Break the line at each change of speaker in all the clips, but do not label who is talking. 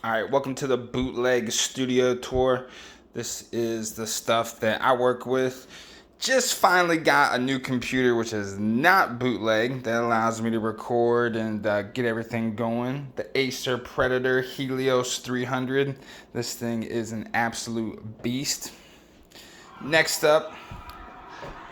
All right, welcome to the Bootleg Studio Tour. This is the stuff that I work with. Just finally got a new computer, which is not bootleg, that allows me to record and get everything going. The Acer Predator Helios 300. This thing is an absolute beast. Next up,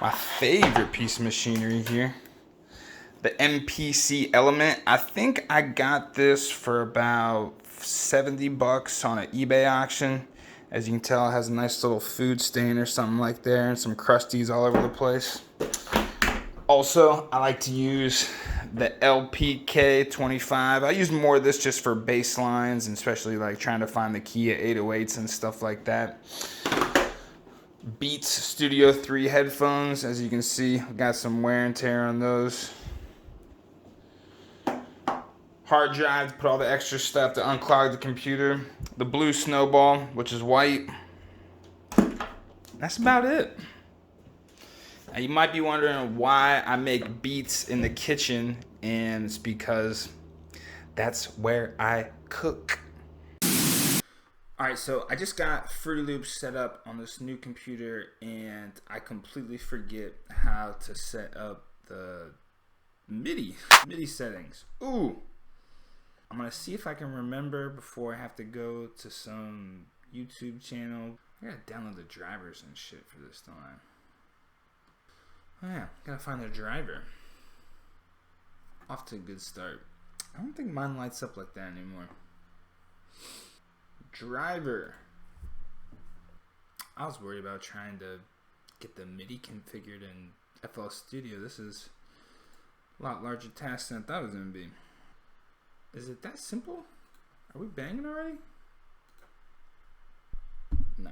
my favorite piece of machinery here, the MPC Element. I think I got this for about $70 on an eBay auction. As you can tell, it has a nice little food stain or something like there and some crusties all over the place. Also, I like to use the LPK25. I use more of this just for bass lines and especially like trying to find the key at 808s and stuff like that. Beats Studio 3 headphones. As you can see, I've got some wear and tear on those. Hard drive to put all the extra stuff to unclog the computer. The blue snowball, which is white. That's about it. Now you might be wondering why I make beats in the kitchen, and it's because that's where I cook. Alright, so I just got Fruity Loops set up on this new computer, and I completely forget how to set up the MIDI settings. Ooh! I'm going to see if I can remember before I have to go to some YouTube channel. I got to download the drivers and shit for this, don't I? Oh yeah, got to find the driver. Off to a good start. I don't think mine lights up like that anymore. Driver. I was worried about trying to get the MIDI configured in FL Studio. This is a lot larger task than I thought it was going to be. Is it that simple? Are we banging already? No.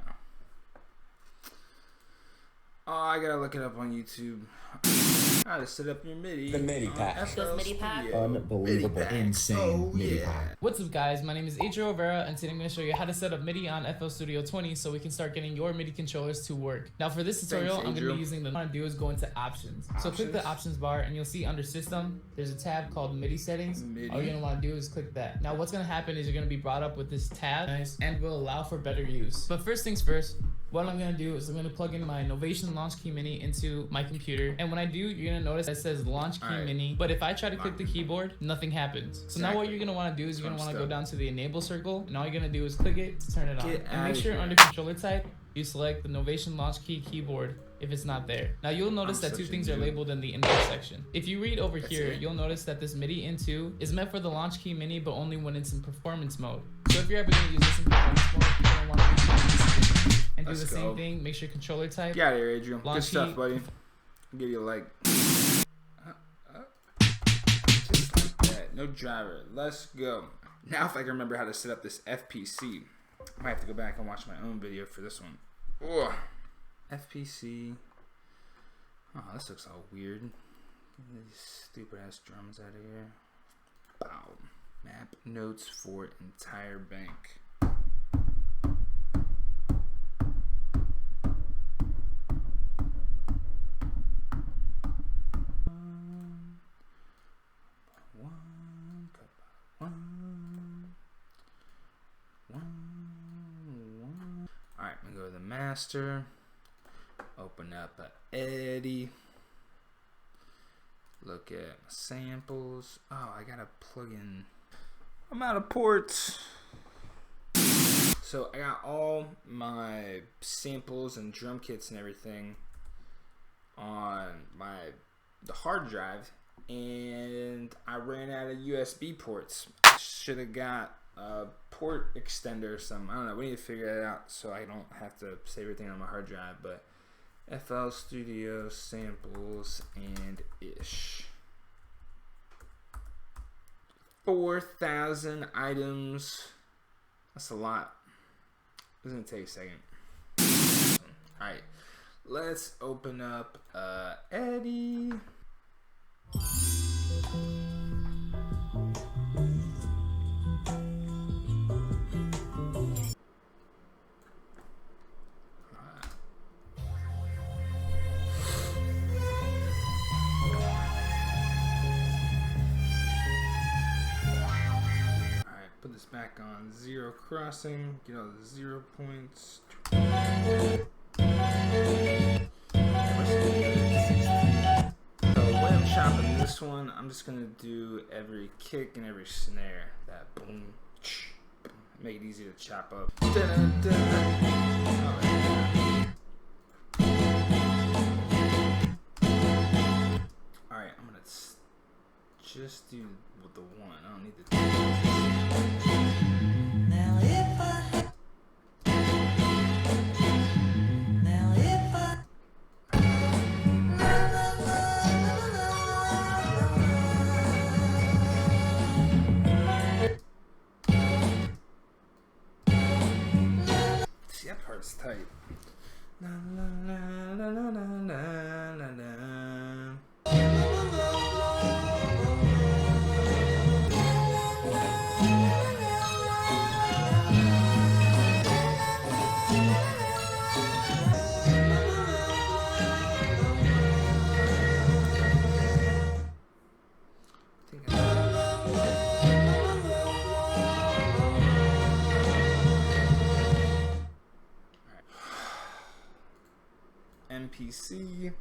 Oh, I gotta look it up on YouTube. How to set up your MIDI.
The MIDI pack.
Does MIDI pack?
Unbelievable, insane MIDI pack.
What's up guys, my name is Adriel Rivera and today I'm going to show you how to set up MIDI on FL Studio 20 so we can start getting your MIDI controllers to work. Now for this tutorial, I'm going to be using what I want to do is go into options. So click the options bar and you'll see under system, there's a tab called MIDI settings. All you're going to want to do is click that. Now what's going to happen is you're going to be brought up with this tab and will allow for better use. But first things first, what I'm going to do is I'm going to plug in my Novation Launch Key Mini into my computer. And when I do, you're going to notice it says Launch Key Mini. But if I try to click the keyboard, nothing happens. So now what you're going to want to do is you're going to want to go down to the Enable circle. And all you're going to do is click it to turn it on. And make sure under controller type, you select the Novation Launch Key keyboard if it's not there. Now you'll notice that two things are labeled in the info section. If you read over here, you'll notice that this MIDI into is meant for the Launch Key Mini, but only when it's in performance mode. So if you're ever going to use this in performance mode, you're going to want to use and do the same thing. Make sure controller type.
Get out of here, Adrian. Good stuff, buddy. I'll give you a like. Just like that. No driver. Let's go. Now if I can remember how to set up this FPC, I might have to go back and watch my own video for this one. Ugh. FPC. Oh, this looks all weird. Get these stupid ass drums out of here. Bow. Map notes for entire bank. Alright, I'm gonna go to the master, open up a Eddie, look at my samples. Oh, I gotta plug in. I'm out of ports. So I got all my samples and drum kits and everything on the hard drive, and I ran out of USB ports. I should have got a port extender or something. I don't know. We need to figure that out so I don't have to save everything on my hard drive. But FL Studio samples and ish. 4,000 items. That's a lot. It's gonna take a second. Alright, let's open up Eddie. this back on zero crossing, get all the 0 points. So the way I'm chopping this one, I'm just gonna do every kick and every snare. That boom, boom. Make it easy to chop up. Alright, I'm gonna just do with the one. I don't need the two. Now if I see, that part's tight. La, la, la, la, la, la, la, la. MPC.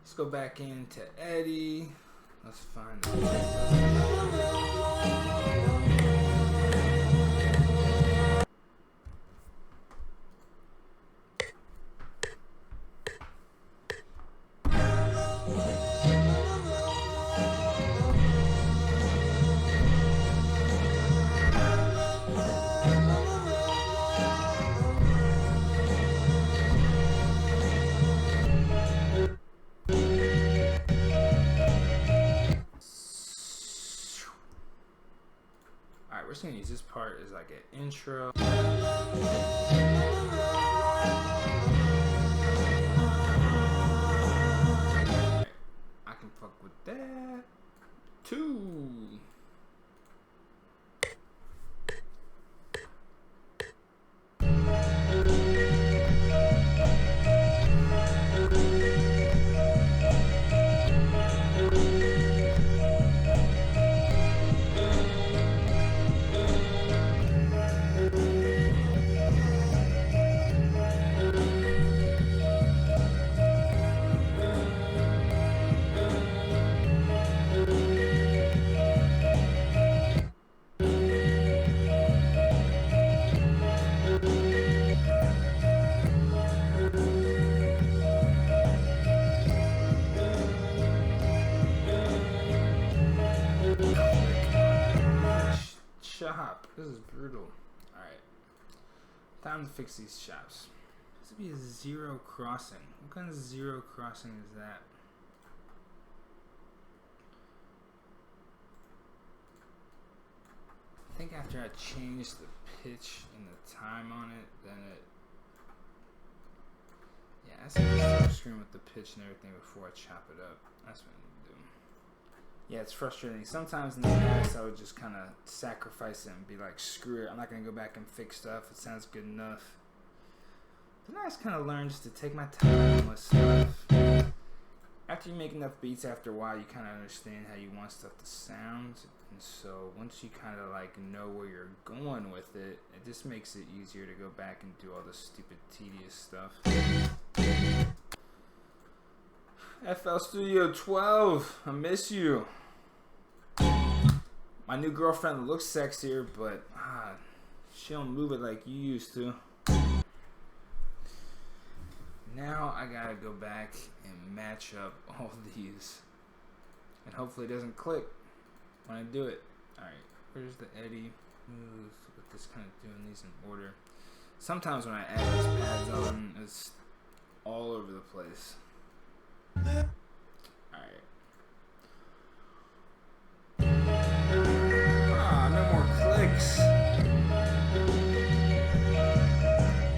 Let's go back into Eddie. Let's find Alright, we're just gonna use this part as like an intro. I can fuck with that too. Chop. This is brutal. Alright. Time to fix these chops. This would be a zero crossing. What kind of zero crossing is that? I think after I change the pitch and the time on it, then it... Yeah, that's what I start screwing with the pitch and everything before I chop it up. That's what I need to do. Yeah, it's frustrating. Sometimes in the past, I would just kind of sacrifice it and be like, screw it, I'm not going to go back and fix stuff. It sounds good enough. Then I just kind of learned just to take my time with stuff. After you make enough beats, after a while, you kind of understand how you want stuff to sound. And so once you kind of like know where you're going with it, it just makes it easier to go back and do all the stupid, tedious stuff. FL Studio 12, I miss you. My new girlfriend looks sexier, but she don't move it like you used to. now I gotta go back and match up all these. And hopefully it doesn't click when I do it. Alright, where's the Eddie? Move with this kind of doing these in order. Sometimes when I add these pads on, it's all over the place. Alright. Ah, no more clicks.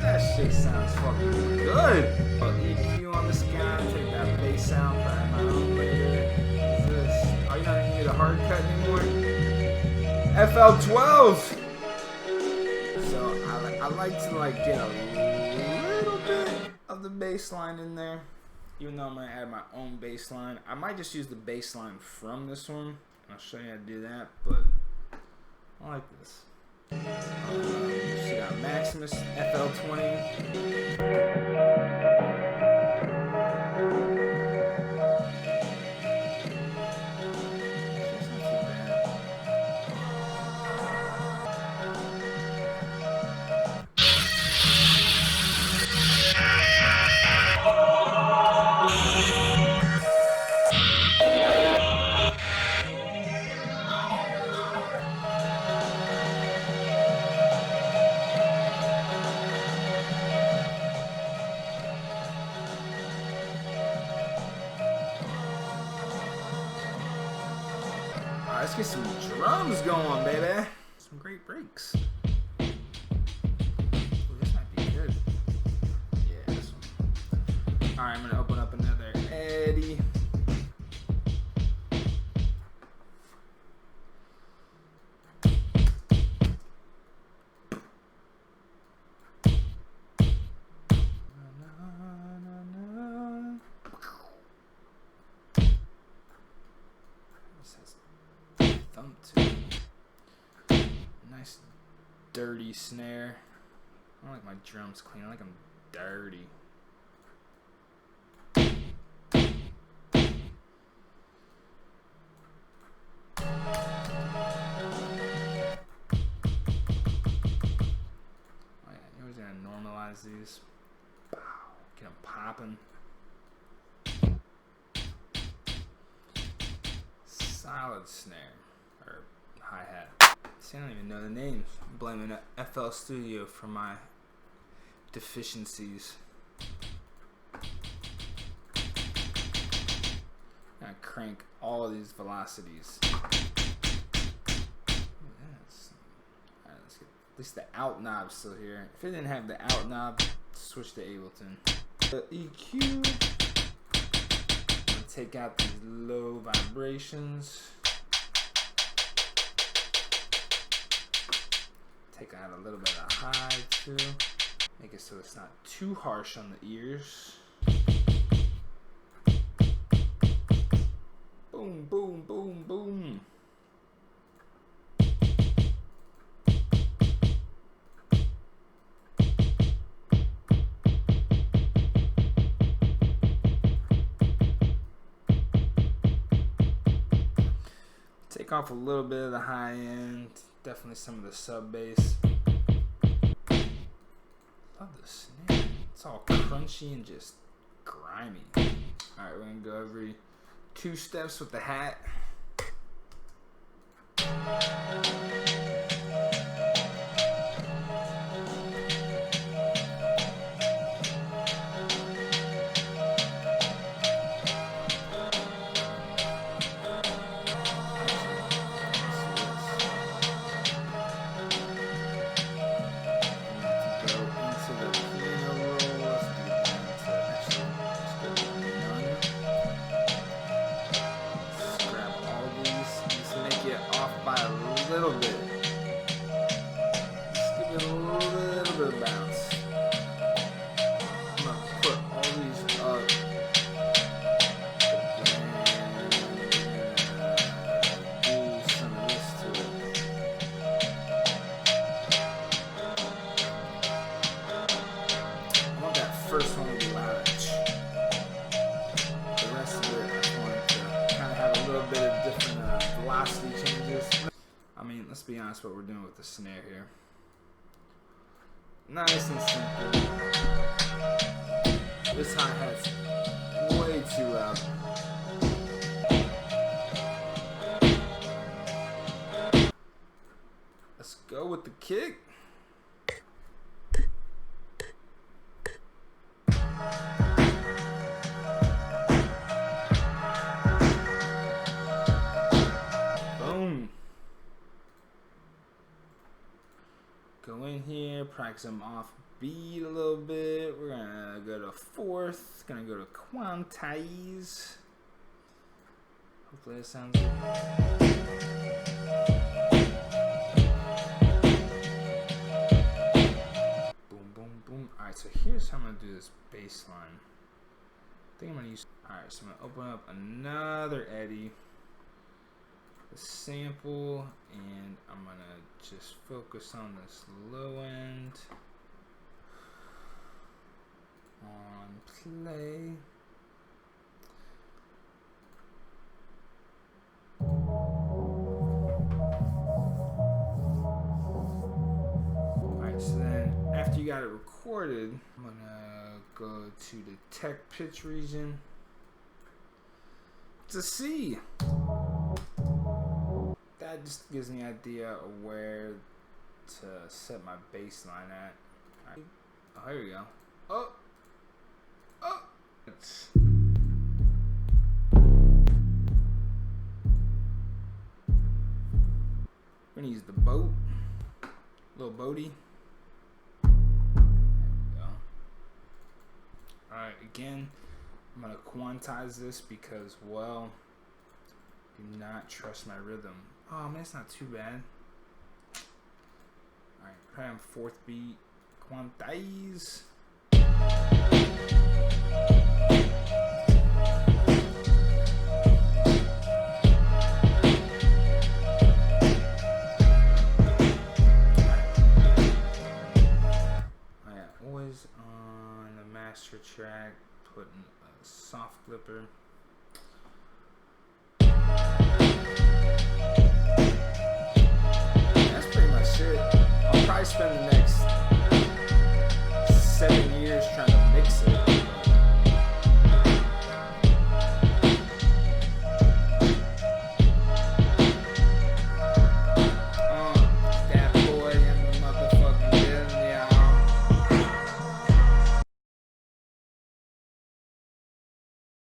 That shit sounds fucking good. Put EQ on this guy, take that bass out, put it in my own later. What's this? Oh, you're not gonna need a hard cut anymore? FL12! So I like to get a little bit of the bass line in there. Even though I'm gonna add my own bass line. I might just use the bass line from this one. I'll show you how to do that, but I like this. She got Maximus FL20. Let's get some drums going, baby. Some great breaks. Ooh, this might be good. Yeah, this one. Alright, I'm gonna open up another Eddie. Thump to it. Nice dirty snare. I don't like my drums clean. I like them dirty. Oh yeah, you're always gonna normalize these. Pow, get them popping. Solid snare. Or hi-hat. See, I don't even know the names. I'm blaming FL Studio for my deficiencies. I crank all of these velocities. Ooh, yes. Alright, let's get at least the out knob still here. If it didn't have the out knob, switch to Ableton. The EQ. Take out these low vibrations. Take out a little bit of high too. Make it so it's not too harsh on the ears. Boom, boom, boom, boom. Take off a little bit of the high end, definitely some of the sub bass. Love the snare. It's all crunchy and just grimy. Alright, we're gonna go every 2 steps with the hat. Little bit. Just give it a little bit of bounce. I'm gonna put all these up. And do some of this to it. I want that first one to be loud. The rest of it, I just want it to kind of have a little bit of different velocity changes. I mean, let's be honest what we're doing with the snare here. Nice and simple. This hi-hat's way too loud. Let's go with the kick. Boom. Go in here, practice them off beat a little bit. We're gonna go to fourth, gonna go to quantize. Hopefully that sounds good. Boom, boom, boom. Alright, so here's how I'm gonna do this bass line. I think I'm gonna use, alright, so I'm gonna open up another eddy, the sample, and I'm gonna just focus on this low end. On play. Alright, so then after you got it recorded, I'm gonna go to the tech pitch region to C. That just gives me an idea of where to set my bass line at. Right. Oh, here we go. Oh! Oh! We're gonna use the boat. Little boaty. There we go. Alright, again, I'm gonna quantize this because, well, do not trust my rhythm. Oh man, it's not too bad. Alright, try on fourth beat. Quantize. Always on the master track, putting a soft flipper. That's pretty much it. I'll probably spend the next 7 years trying to